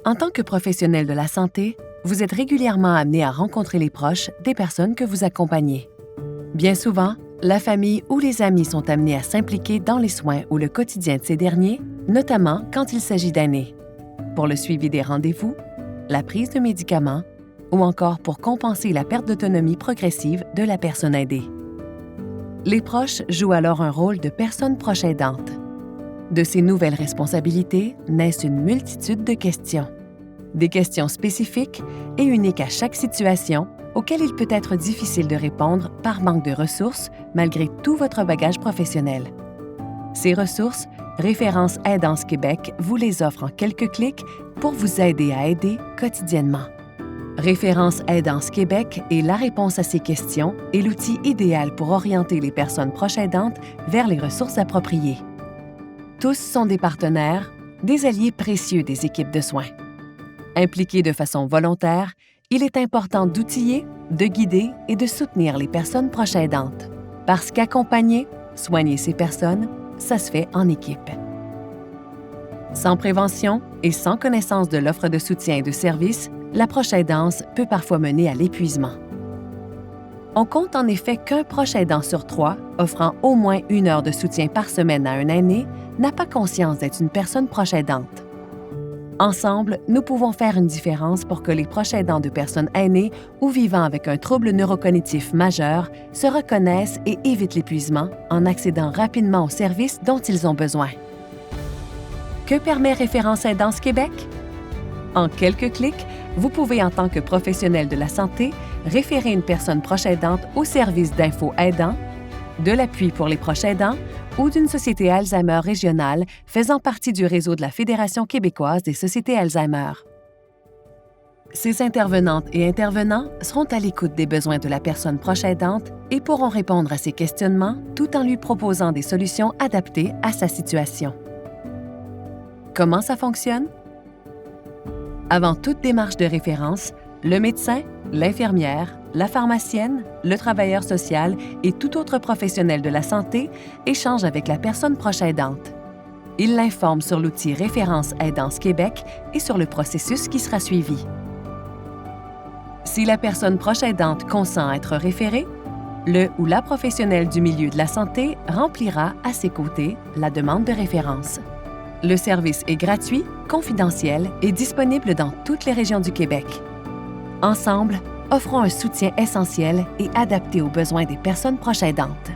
En tant que professionnel de la santé, vous êtes régulièrement amené à rencontrer les proches des personnes que vous accompagnez. Bien souvent, la famille ou les amis sont amenés à s'impliquer dans les soins ou le quotidien de ces derniers, notamment quand il s'agit d'aînés, pour le suivi des rendez-vous, la prise de médicaments ou encore pour compenser la perte d'autonomie progressive de la personne aidée. Les proches jouent alors un rôle de personne proche aidante. De ces nouvelles responsabilités naissent une multitude de questions. Des questions spécifiques et uniques à chaque situation auxquelles il peut être difficile de répondre par manque de ressources malgré tout votre bagage professionnel. Ces ressources, Référence Aidance Québec vous les offre en quelques clics pour vous aider à aider quotidiennement. Référence Aidance Québec est la réponse à ces questions et l'outil idéal pour orienter les personnes proches aidantes vers les ressources appropriées. Tous sont des partenaires, des alliés précieux des équipes de soins. Impliqués de façon volontaire, il est important d'outiller, de guider et de soutenir les personnes proches aidantes. Parce qu'accompagner, soigner ces personnes, ça se fait en équipe. Sans prévention et sans connaissance de l'offre de soutien et de services, la proche aidance peut parfois mener à l'épuisement. On compte en effet qu'un proche aidant sur 3, offrant au moins 1 heure de soutien par semaine à un aîné, n'a pas conscience d'être une personne proche aidante. Ensemble, nous pouvons faire une différence pour que les proches aidants de personnes aînées ou vivant avec un trouble neurocognitif majeur se reconnaissent et évitent l'épuisement en accédant rapidement aux services dont ils ont besoin. Que permet Référence Aidance Québec? En quelques clics, vous pouvez, en tant que professionnel de la santé, référer une personne proche aidante au service d'info aidant, de l'appui pour les proches aidants ou d'une société Alzheimer régionale faisant partie du réseau de la Fédération québécoise des sociétés Alzheimer. Ces intervenantes et intervenants seront à l'écoute des besoins de la personne proche aidante et pourront répondre à ses questionnements tout en lui proposant des solutions adaptées à sa situation. Comment ça fonctionne? Avant toute démarche de référence, le médecin, l'infirmière, la pharmacienne, le travailleur social et tout autre professionnel de la santé échangent avec la personne proche aidante. Il l'informe sur l'outil Référence Aidance Québec et sur le processus qui sera suivi. Si la personne proche aidante consent à être référée, le ou la professionnelle du milieu de la santé remplira à ses côtés la demande de référence. Le service est gratuit, confidentiel et disponible dans toutes les régions du Québec. Ensemble, offrons un soutien essentiel et adapté aux besoins des personnes proches aidantes.